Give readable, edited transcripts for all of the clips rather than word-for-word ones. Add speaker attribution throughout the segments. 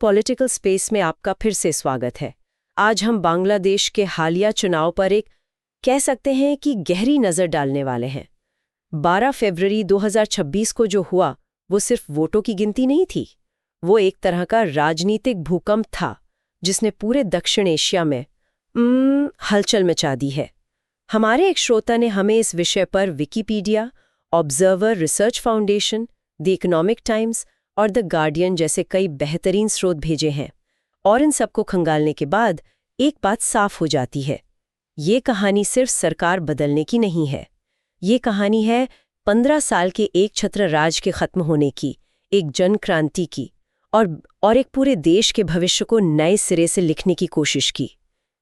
Speaker 1: Political space में आपका फिर से स्वागत है। आज हम बांग्लादेश के हालिया चुनाव पर एक कह सकते हैं कि गहरी नज़र डालने वाले हैं। 12 फरवरी 2026 को जो हुआ वो सिर्फ वोटों की गिनती नहीं थी, वो एक तरह का राजनीतिक भूकंप था जिसने पूरे दक्षिण एशिया में हलचल मचा दी है। हमारे एक श्रोता ने हमें इस विषय पर Wikipedia, observer research foundation, the economic times और द गार्डियन जैसे कई बेहतरीन स्रोत भेजे हैं, और इन सबको खंगालने के बाद एक बात साफ हो जाती है। ये कहानी सिर्फ सरकार बदलने की नहीं है, ये कहानी है 15 साल के एक छत्र राज के खत्म होने की, एक जन क्रांति की, और एक पूरे देश के भविष्य को नए सिरे से लिखने की कोशिश की।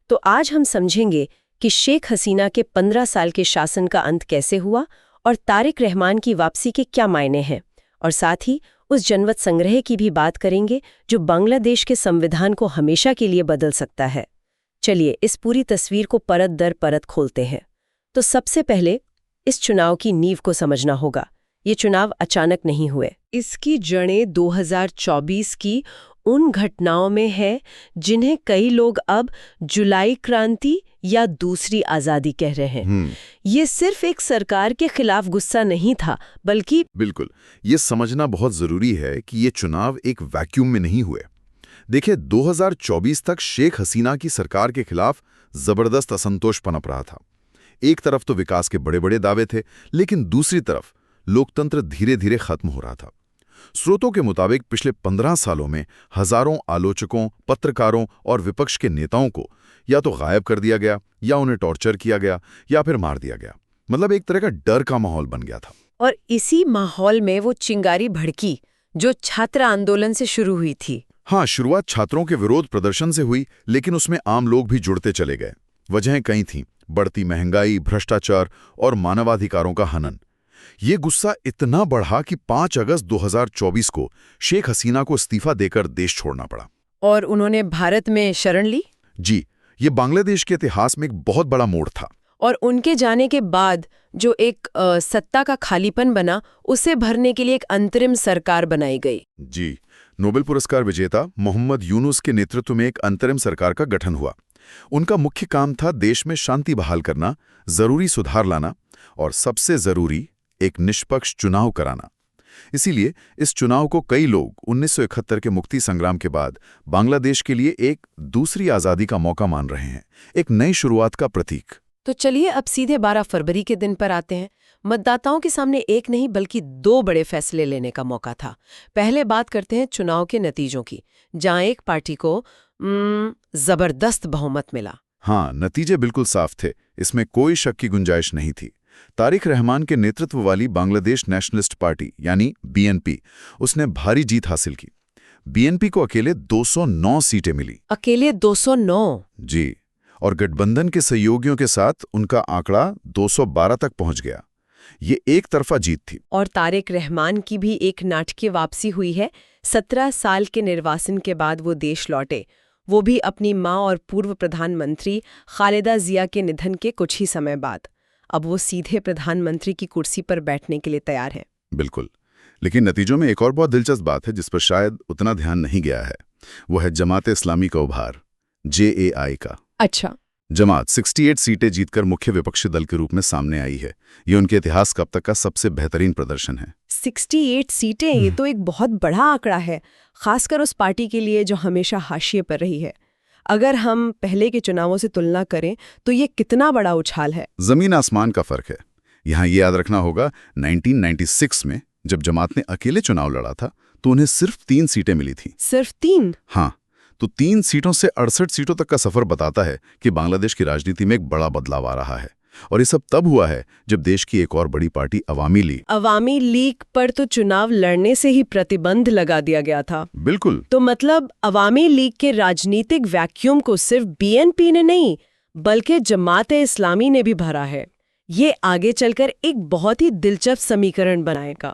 Speaker 1: तो आज हम समझेंगे कि शेख हसीना के 15 साल के शासन का अंत कैसे हुआ और तारिक रहमान की वापसी के क्या मायने हैं, और साथ ही उस जनमत संग्रह की भी बात करेंगे जो बांग्लादेश के संविधान को हमेशा के लिए बदल सकता है। चलिए इस पूरी तस्वीर को परत दर परत खोलते हैं। तो सबसे पहले इस चुनाव की नींव को समझना होगा। ये चुनाव अचानक नहीं हुए, इसकी जड़ें 2024 की उन घटनाओं में है जिन्हें कई लोग अब जुलाई क्रांति या दूसरी आज़ादी कह रहे हैं। ये सिर्फ एक सरकार के खिलाफ गुस्सा नहीं था, बल्कि
Speaker 2: बिल्कुल, ये समझना बहुत जरूरी है कि ये चुनाव एक वैक्यूम में नहीं हुए। देखिए, 2024 तक शेख हसीना की सरकार के खिलाफ जबरदस्त असंतोष पनप रहा था। एक तरफ तो विकास के बड़े बड़े दावे थे, लेकिन दूसरी तरफ लोकतंत्र धीरे धीरे खत्म हो रहा था। स्रोतों के मुताबिक पिछले 15 सालों में हजारों आलोचकों, पत्रकारों और विपक्ष के नेताओं को या तो गायब कर दिया गया, या उन्हें टॉर्चर किया गया, या फिर मार दिया गया। मतलब एक तरह का डर का माहौल बन गया था।
Speaker 1: और इसी माहौल में वो चिंगारी भड़की जो छात्र आंदोलन से शुरू हुई थी।
Speaker 2: हाँ, शुरुआत छात्रों के विरोध प्रदर्शन से हुई, लेकिन उसमें आम लोग भी जुड़ते चले गए। वजहें कई थीं: बढ़ती महंगाई, भ्रष्टाचार और मानवाधिकारों का हनन। ये गुस्सा इतना बढ़ा कि 5 अगस्त 2024 को शेख हसीना को इस्तीफा देकर देश छोड़ना पड़ा।
Speaker 1: और उन्होंने भारत में शरण ली।
Speaker 2: जी, ये बांग्लादेश के इतिहास में एक बहुत बड़ा मोड़ था।
Speaker 1: और उनके जाने के बाद जो एक सत्ता का खालीपन बना, उसे भरने के लिए एक अंतरिम सरकार बनाई गई।
Speaker 2: जी, नोबेल पुरस्कार विजेता मोहम्मद यूनुस के नेतृत्व में एक अंतरिम सरकार का गठन हुआ। उनका मुख्य काम था देश में शांति बहाल करना, जरूरी सुधार लाना और सबसे जरूरी एक निष्पक्ष चुनाव कराना। इसीलिए इस चुनाव को कई लोग 1971 के मुक्ति संग्राम के बाद बांग्लादेश के लिए एक दूसरी आज़ादी का मौका मान रहे हैं, एक नई शुरुआत का प्रतीक।
Speaker 1: तो चलिए अब सीधे 12 फरवरी के दिन पर आते हैं। मतदाताओं के सामने एक नहीं बल्कि 2 बड़े फैसले लेने का मौका था। पहले बात करते हैं चुनाव के नतीजों की, जहां एक पार्टी को जबरदस्त बहुमत मिला।
Speaker 2: हाँ, नतीजे बिल्कुल साफ थे, इसमें कोई शक की गुंजाइश नहीं थी। तारिक रहमान के नेतृत्व वाली बांग्लादेश नेशनलिस्ट पार्टी यानी बीएनपी, उसने भारी जीत हासिल की। बीएनपी को अकेले 209 सीटें मिली। अकेले 209? जी, और गठबंधन के सहयोगियों के साथ उनका आंकड़ा 212 तक पहुंच गया। ये एक तरफा जीत थी। और
Speaker 1: तारिक रहमान की भी एक नाटकीय वापसी हुई है। 17 साल के निर्वासन के बाद वो देश लौटे, वो भी अपनी मां और पूर्व प्रधानमंत्री खालिदा जिया के निधन के कुछ ही समय बाद। अब वो सीधे प्रधानमंत्री की कुर्सी पर बैठने के लिए तैयार हैं।
Speaker 2: बिल्कुल, लेकिन नतीजों में एक और बहुत दिलचस्प बात है जिस पर शायद उतना ध्यान नहीं गया है। वो है जमात इस्लामी का उभार, JAI का।
Speaker 1: अच्छा।
Speaker 2: जमात 68 सीटें जीतकर मुख्य विपक्षी दल के रूप में सामने आई है। ये उनके इतिहास का अब तक का सबसे बेहतरीन प्रदर्शन है।
Speaker 1: 68 सीटें, ये तो एक बहुत बड़ा आंकड़ा है, खासकर उस पार्टी के लिए जो हमेशा हाशिए पर रही है। अगर हम पहले के चुनावों से तुलना करें तो ये कितना बड़ा उछाल है।
Speaker 2: जमीन आसमान का फर्क है। यहाँ ये याद रखना होगा, 1996 में जब जमात ने अकेले चुनाव लड़ा था तो उन्हें सिर्फ 3 सीटें मिली थी।
Speaker 1: सिर्फ 3?
Speaker 2: हाँ, तो 3 सीटों से 68 सीटों तक का सफर बताता है कि बांग्लादेश की राजनीति में एक बड़ा बदलाव आ रहा है। और ये सब तब हुआ है जब देश की एक और बड़ी पार्टी अवामी लीग
Speaker 1: पर तो चुनाव लड़ने से ही प्रतिबंध लगा दिया गया था।
Speaker 2: बिल्कुल।
Speaker 1: तो मतलब अवामी लीग के राजनीतिक वैक्यूम को सिर्फ बीएनपी ने नहीं बल्कि जमात-ए इस्लामी ने भी भरा है। ये आगे चलकर एक बहुत ही दिलचस्प समीकरण बनाएगा।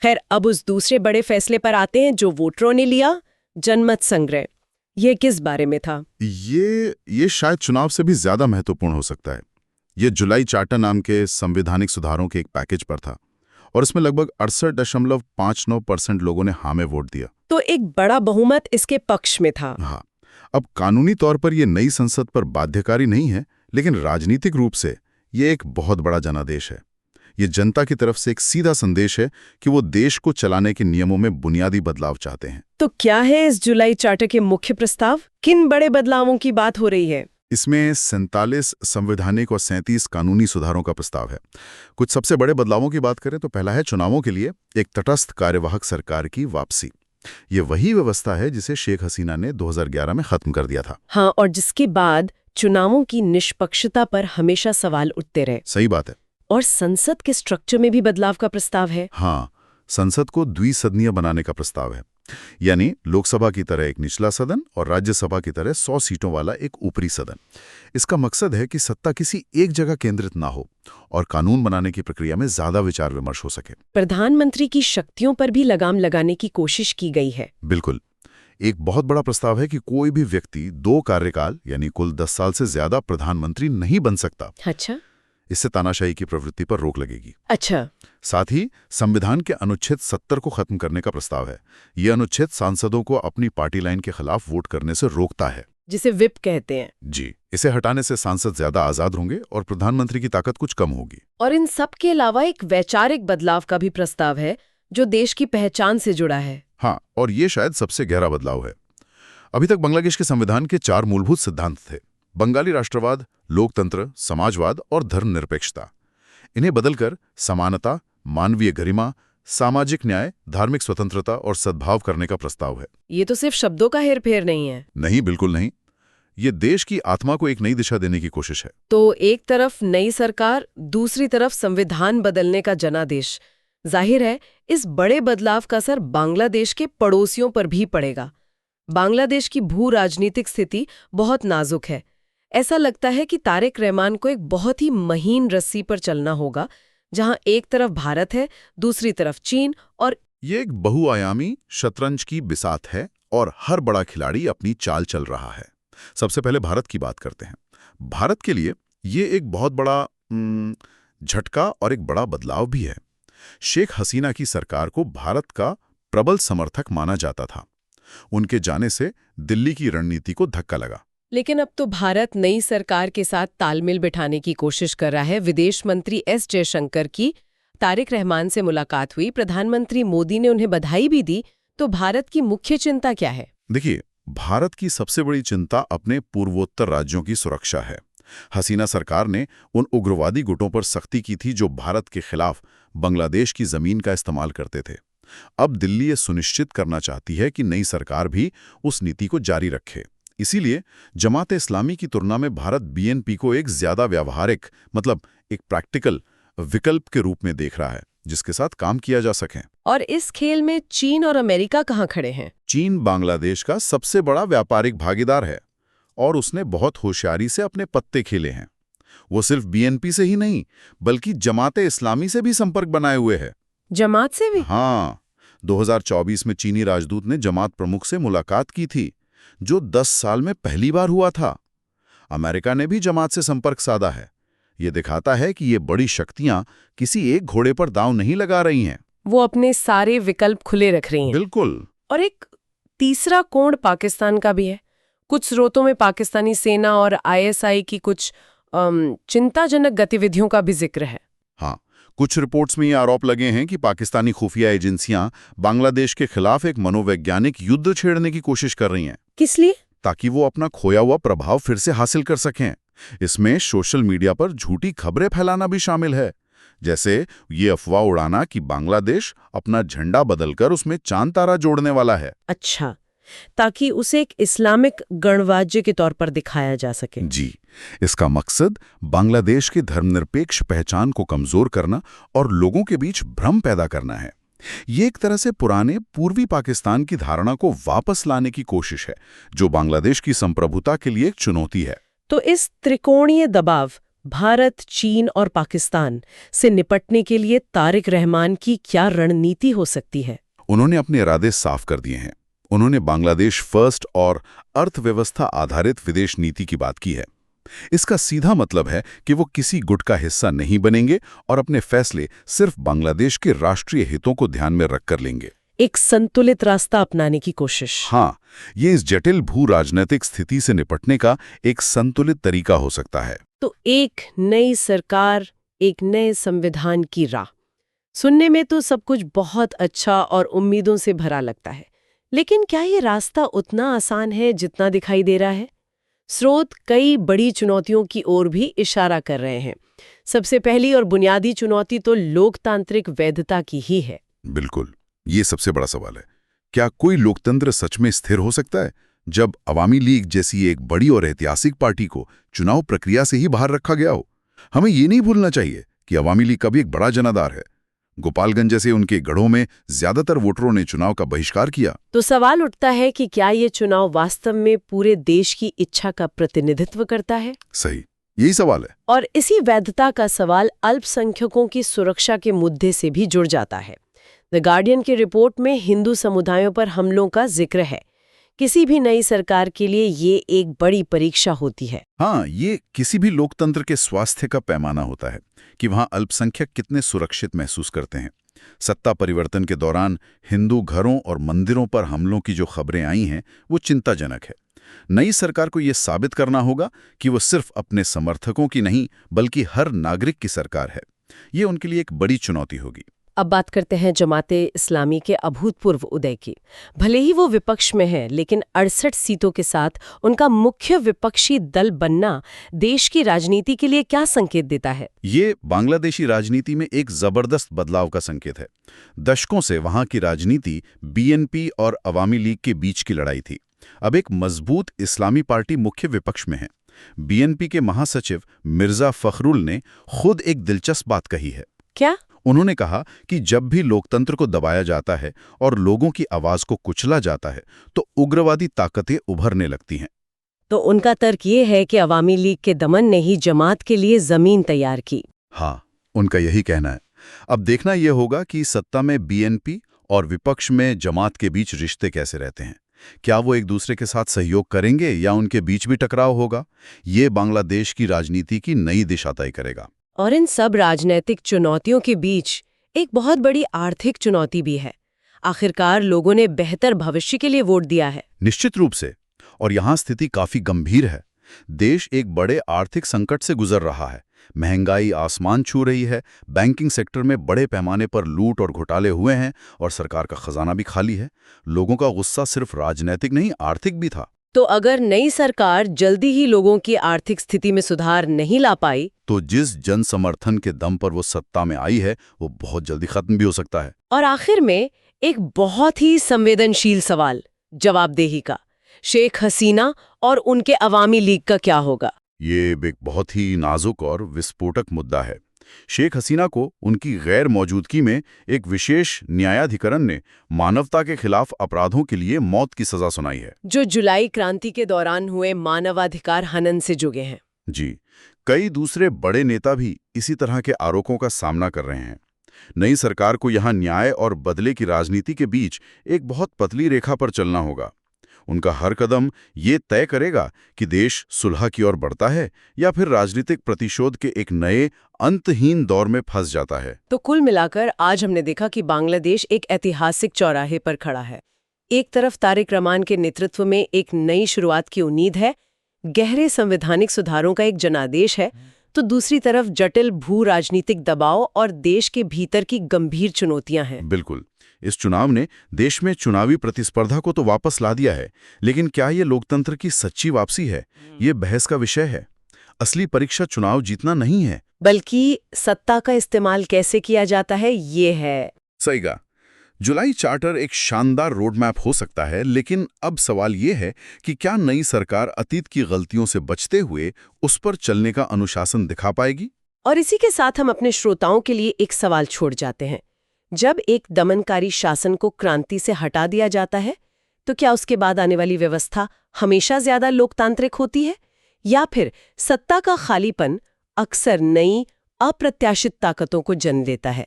Speaker 1: खैर, अब उस दूसरे बड़े फैसले पर आते हैं जो वोटरों ने लिया, जनमत संग्रह। ये किस बारे में था?
Speaker 2: ये शायद चुनाव से भी ज्यादा महत्वपूर्ण हो सकता है। ये जुलाई चार्टर नाम के संवैधानिक सुधारों के एक पैकेज पर था, और इसमें लगभग 68.59% लोगों ने हाँ में वोट दिया।
Speaker 1: तो एक बड़ा बहुमत इसके पक्ष में था।
Speaker 2: हाँ, अब कानूनी तौर पर यह नई संसद पर बाध्यकारी नहीं है, लेकिन राजनीतिक रूप से ये एक बहुत बड़ा जनादेश है। ये जनता की तरफ से एक सीधा संदेश है कि वो देश को चलाने के नियमों में बुनियादी बदलाव चाहते हैं।
Speaker 1: तो क्या है इस जुलाई चार्टर के मुख्य प्रस्ताव? किन बड़े बदलावों की बात हो रही है?
Speaker 2: इसमें 47 संवैधानिक और 37 कानूनी सुधारों का प्रस्ताव है। कुछ सबसे बड़े बदलावों की बात करें तो पहला है चुनावों के लिए एक तटस्थ कार्यवाहक सरकार की वापसी। ये वही व्यवस्था है जिसे शेख हसीना ने 2011 में खत्म कर दिया था।
Speaker 1: हाँ, और जिसके बाद चुनावों की निष्पक्षता पर हमेशा सवाल उठते रहे।
Speaker 2: सही बात है।
Speaker 1: और संसद के स्ट्रक्चर में भी बदलाव का प्रस्ताव है।
Speaker 2: हाँ, संसद को द्विसदनीय बनाने का प्रस्ताव है, यानी लोकसभा की तरह एक निचला सदन और राज्यसभा की तरह 100 सीटों वाला एक ऊपरी सदन। इसका मकसद है कि सत्ता किसी एक जगह केंद्रित ना हो और कानून बनाने की प्रक्रिया में ज्यादा विचार विमर्श हो सके।
Speaker 1: प्रधानमंत्री की शक्तियों पर भी लगाम लगाने की कोशिश की गई है।
Speaker 2: बिल्कुल। एक बहुत बड़ा प्रस्ताव है कि कोई भी व्यक्ति 2 कार्यकाल यानी कुल 10 साल से ज्यादा प्रधानमंत्री नहीं बन सकता।
Speaker 1: अच्छा।
Speaker 2: इससे तानाशाही की प्रवृत्ति पर रोक लगेगी।
Speaker 1: अच्छा।
Speaker 2: साथ ही संविधान के अनुच्छेद 70 को खत्म करने का प्रस्ताव है। यह अनुच्छेद सांसदों को अपनी पार्टी लाइन के खिलाफ वोट करने से रोकता है,
Speaker 1: जिसे विप कहते हैं।
Speaker 2: जी। इसे हटाने से सांसद ज्यादा आजाद होंगे और प्रधानमंत्री की ताकत कुछ कम होगी।
Speaker 1: और इन सब के अलावा एक वैचारिक बदलाव का भी प्रस्ताव है जो देश की पहचान से जुड़ा है।
Speaker 2: हाँ, और ये शायद सबसे गहरा बदलाव है। अभी तक बांग्लादेश के संविधान के 4 मूलभूत सिद्धांत थे: बंगाली राष्ट्रवाद, लोकतंत्र, समाजवाद और धर्मनिरपेक्षता। इन्हें बदलकर समानता, मानवीय गरिमा, सामाजिक न्याय, धार्मिक स्वतंत्रता और सद्भाव करने का प्रस्ताव है।
Speaker 1: ये तो सिर्फ शब्दों का हेरफेर नहीं है।
Speaker 2: नहीं, बिल्कुल नहीं। ये देश की आत्मा को एक नई दिशा देने की कोशिश है।
Speaker 1: तो एक तरफ नई सरकार, दूसरी तरफ संविधान बदलने का जनादेश। जाहिर है इस बड़े बदलाव का असर बांग्लादेश के पड़ोसियों पर भी पड़ेगा। बांग्लादेश की भू राजनीतिक स्थिति बहुत नाजुक है। ऐसा लगता है कि तारिक रहमान को एक बहुत ही महीन रस्सी पर चलना होगा, जहां एक तरफ भारत है, दूसरी तरफ चीन, और
Speaker 2: ये एक बहुआयामी शतरंज की बिसात है और हर बड़ा खिलाड़ी अपनी चाल चल रहा है। सबसे पहले भारत की बात करते हैं। भारत के लिए ये एक बहुत बड़ा झटका और एक बड़ा बदलाव भी है। शेख हसीना की सरकार को भारत का प्रबल समर्थक माना जाता था। उनके जाने से दिल्ली की रणनीति को धक्का लगा।
Speaker 1: लेकिन अब तो भारत नई सरकार के साथ तालमेल बिठाने की कोशिश कर रहा है। विदेश मंत्री एस जयशंकर की तारिक रहमान से मुलाकात हुई, प्रधानमंत्री मोदी ने उन्हें बधाई भी दी। तो भारत की मुख्य चिंता क्या है?
Speaker 2: देखिए, भारत की सबसे बड़ी चिंता अपने पूर्वोत्तर राज्यों की सुरक्षा है। हसीना सरकार ने उन उग्रवादी गुटों पर सख्ती की थी जो भारत के खिलाफ बांग्लादेश की जमीन का इस्तेमाल करते थे। अब दिल्ली ये सुनिश्चित करना चाहती है कि नई सरकार भी उस नीति को जारी रखे। इसीलिए जमात-ए-इस्लामी की तुलना में भारत बीएनपी को एक ज्यादा व्यावहारिक, मतलब एक प्रैक्टिकल विकल्प के रूप में देख रहा है, जिसके साथ काम किया जा सके।
Speaker 1: और इस खेल में चीन और अमेरिका कहाँ खड़े हैं?
Speaker 2: चीन बांग्लादेश का सबसे बड़ा व्यापारिक भागीदार है और उसने बहुत होशियारी से अपने पत्ते खेले हैं। वो सिर्फ बीएनपी से ही नहीं, बल्कि जमात-ए-इस्लामी से भी संपर्क बनाए हुए है।
Speaker 1: जमात से भी?
Speaker 2: हाँ, 2024 में चीनी राजदूत ने जमात प्रमुख से मुलाकात की थी, जो 10 साल में पहली बार हुआ था। अमेरिका ने भी जमात से संपर्क साधा है। ये दिखाता है कि ये बड़ी शक्तियां किसी एक घोड़े पर दांव नहीं लगा रही हैं।
Speaker 1: वो अपने सारे विकल्प खुले रख रही हैं।
Speaker 2: बिल्कुल।
Speaker 1: और एक तीसरा कोण पाकिस्तान का भी है। कुछ स्रोतों में पाकिस्तानी सेना और आईएसआई की कुछ चिंताजनक गतिविधियों का भी जिक्र है।
Speaker 2: हाँ, कुछ रिपोर्ट्स में ये आरोप लगे हैं कि पाकिस्तानी खुफिया एजेंसियां बांग्लादेश के खिलाफ एक मनोवैज्ञानिक युद्ध छेड़ने की कोशिश कर रही हैं।
Speaker 1: किस लिए?
Speaker 2: ताकि वो अपना खोया हुआ प्रभाव फिर से हासिल कर सकें। इसमें सोशल मीडिया पर झूठी खबरें फैलाना भी शामिल है, जैसे ये अफवाह उड़ाना कि बांग्लादेश अपना झंडा बदलकर उसमें चांद तारा जोड़ने वाला है।
Speaker 1: अच्छा, ताकि उसे एक इस्लामिक गणराज्य के तौर पर दिखाया जा सके।
Speaker 2: जी, इसका मकसद बांग्लादेश की धर्मनिरपेक्ष पहचान को कमजोर करना और लोगों के बीच भ्रम पैदा करना है। ये एक तरह से पुराने पूर्वी पाकिस्तान की धारणा को वापस लाने की कोशिश है, जो बांग्लादेश की संप्रभुता के लिए एक चुनौती है।
Speaker 1: तो इस त्रिकोणीय दबाव, भारत, चीन और पाकिस्तान से निपटने के लिए तारिक रहमान की क्या रणनीति हो सकती है?
Speaker 2: उन्होंने अपने इरादे साफ कर दिए हैं। उन्होंने बांग्लादेश फर्स्ट और अर्थव्यवस्था आधारित विदेश नीति की बात की है।
Speaker 3: इसका सीधा मतलब है कि वो किसी गुट का हिस्सा नहीं बनेंगे और अपने फैसले सिर्फ बांग्लादेश के राष्ट्रीय हितों को ध्यान में रखकर लेंगे।
Speaker 1: एक संतुलित रास्ता अपनाने की कोशिश।
Speaker 3: हाँ, ये इस जटिल भू राजनीतिक स्थिति से निपटने का एक संतुलित तरीका हो सकता है।
Speaker 1: तो एक नई सरकार, एक नए संविधान की राह। सुनने में तो सब कुछ बहुत अच्छा और उम्मीदों से भरा लगता है, लेकिन क्या ये रास्ता उतना आसान है जितना दिखाई दे रहा है? स्रोत कई बड़ी चुनौतियों की ओर भी इशारा कर रहे हैं। सबसे पहली और बुनियादी चुनौती तो लोकतांत्रिक वैधता की ही है।
Speaker 3: बिल्कुल, ये सबसे बड़ा सवाल है। क्या कोई लोकतंत्र सच में स्थिर हो सकता है जब अवामी लीग जैसी एक बड़ी और ऐतिहासिक पार्टी को चुनाव प्रक्रिया से ही बाहर रखा गया हो? हमें ये नहीं भूलना चाहिए कि अवामी लीग का भी एक बड़ा जनाधार है। गोपालगंज जैसे उनके गढ़ों में ज्यादातर वोटरों ने चुनाव का बहिष्कार किया।
Speaker 1: तो सवाल उठता है कि क्या ये चुनाव वास्तव में पूरे देश की इच्छा का प्रतिनिधित्व करता है?
Speaker 3: सही, यही सवाल है।
Speaker 1: और इसी वैधता का सवाल अल्पसंख्यकों की सुरक्षा के मुद्दे से भी जुड़ जाता है। द गार्डियन की रिपोर्ट में हिंदू समुदायों पर हमलों का जिक्र है। किसी भी नई सरकार के लिए ये एक बड़ी परीक्षा होती है।
Speaker 3: हाँ, ये किसी भी लोकतंत्र के स्वास्थ्य का पैमाना होता है कि वहाँ अल्पसंख्यक कितने सुरक्षित महसूस करते हैं। सत्ता परिवर्तन के दौरान हिंदू घरों और मंदिरों पर हमलों की जो खबरें आई हैं, वो चिंताजनक है। नई सरकार को ये साबित करना होगा कि वो सिर्फ अपने समर्थकों की नहीं, बल्कि हर नागरिक की सरकार है। ये उनके लिए एक बड़ी चुनौती होगी।
Speaker 1: अब बात करते हैं जमाते इस्लामी के अभूतपूर्व उदय की। भले ही वो विपक्ष में है, लेकिन 68 सीटों के साथ उनका मुख्य विपक्षी दल बनना देश की राजनीति के लिए क्या संकेत देता है?
Speaker 3: ये बांग्लादेशी राजनीति में एक जबरदस्त बदलाव का संकेत है। दशकों से वहां की राजनीति बीएनपी और अवामी लीग के बीच की लड़ाई थी। अब एक मजबूत इस्लामी पार्टी मुख्य विपक्ष में है। बीएनपी के महासचिव मिर्जा फखरुल ने खुद एक दिलचस्प बात कही है।
Speaker 1: क्या?
Speaker 3: उन्होंने कहा कि जब भी लोकतंत्र को दबाया जाता है और लोगों की आवाज को कुचला जाता है, तो उग्रवादी ताकतें उभरने लगती हैं।
Speaker 1: तो उनका तर्क ये है कि अवामी लीग के दमन ने ही जमात के लिए जमीन तैयार की।
Speaker 3: हाँ, उनका यही कहना है। अब देखना यह होगा कि सत्ता में बीएनपी और विपक्ष में जमात के बीच रिश्ते कैसे रहते हैं। क्या वो एक दूसरे के साथ सहयोग करेंगे या उनके बीच भी टकराव होगा? ये बांग्लादेश की राजनीति की नई दिशा तय करेगा।
Speaker 1: और इन सब राजनीतिक चुनौतियों के बीच एक बहुत बड़ी आर्थिक चुनौती भी है। आखिरकार लोगों ने बेहतर भविष्य के लिए वोट दिया है।
Speaker 3: निश्चित रूप से। और यहाँ स्थिति काफी गंभीर है। देश एक बड़े आर्थिक संकट से गुजर रहा है। महंगाई आसमान छू रही है, बैंकिंग सेक्टर में बड़े पैमाने पर लूट और घोटाले हुए हैं और सरकार का खजाना भी खाली है। लोगों का गुस्सा सिर्फ राजनीतिक नहीं, आर्थिक भी था।
Speaker 1: तो अगर नई सरकार जल्दी ही लोगों की आर्थिक स्थिति में सुधार नहीं ला पाई,
Speaker 3: तो जिस जन समर्थन के दम पर वो सत्ता में आई है, वो बहुत जल्दी खत्म भी हो सकता है।
Speaker 1: और आखिर में एक बहुत ही संवेदनशील सवाल, जवाबदेही का। शेख हसीना और उनके अवामी लीग का क्या होगा?
Speaker 3: ये एक बहुत ही नाजुक और विस्फोटक मुद्दा है। शेख हसीना को उनकी गैर मौजूदगी में एक विशेष न्यायाधिकरण ने मानवता के खिलाफ अपराधों के लिए मौत की सजा सुनाई है,
Speaker 1: जो जुलाई क्रांति के दौरान हुए मानवाधिकार हनन से जुड़े हैं।
Speaker 3: जी, कई दूसरे बड़े नेता भी इसी तरह के आरोपों का सामना कर रहे हैं। नई सरकार को यहाँ न्याय और बदले की राजनीति के बीच एक बहुत पतली रेखा पर चलना होगा। उनका हर कदम ये तय करेगा कि देश सुलह की ओर बढ़ता है या फिर राजनीतिक प्रतिशोध के एक नए अंतहीन दौर में फंस जाता है।
Speaker 1: तो कुल मिलाकर आज हमने देखा कि बांग्लादेश एक ऐतिहासिक चौराहे पर खड़ा है। एक तरफ तारिक रमान के नेतृत्व में एक नई शुरुआत की उम्मीद है, गहरे संवैधानिक सुधारों का एक जनादेश है, तो दूसरी तरफ जटिल भू राजनीतिक दबाव और देश के भीतर की गंभीर चुनौतियां हैं।
Speaker 3: बिल्कुल। इस चुनाव ने देश में चुनावी प्रतिस्पर्धा को तो वापस ला दिया है, लेकिन क्या ये लोकतंत्र की सच्ची वापसी है? ये बहस का विषय है। असली परीक्षा चुनाव जीतना नहीं है,
Speaker 1: बल्कि सत्ता का इस्तेमाल कैसे किया जाता है, ये है।
Speaker 3: सही कहा। जुलाई चार्टर एक शानदार रोड मैप हो सकता है, लेकिन अब सवाल ये है कि क्या नई सरकार अतीत की गलतियों से बचते हुए उस पर चलने का अनुशासन दिखा पाएगी?
Speaker 1: और इसी के साथ हम अपने श्रोताओं के लिए एक सवाल छोड़ जाते हैं। जब एक दमनकारी शासन को क्रांति से हटा दिया जाता है, तो क्या उसके बाद आने वाली व्यवस्था हमेशा ज्यादा लोकतांत्रिक होती है, या फिर सत्ता का खालीपन अक्सर नई अप्रत्याशित ताकतों को जन्म देता है?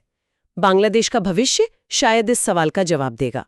Speaker 1: बांग्लादेश का भविष्य शायद इस सवाल का जवाब देगा।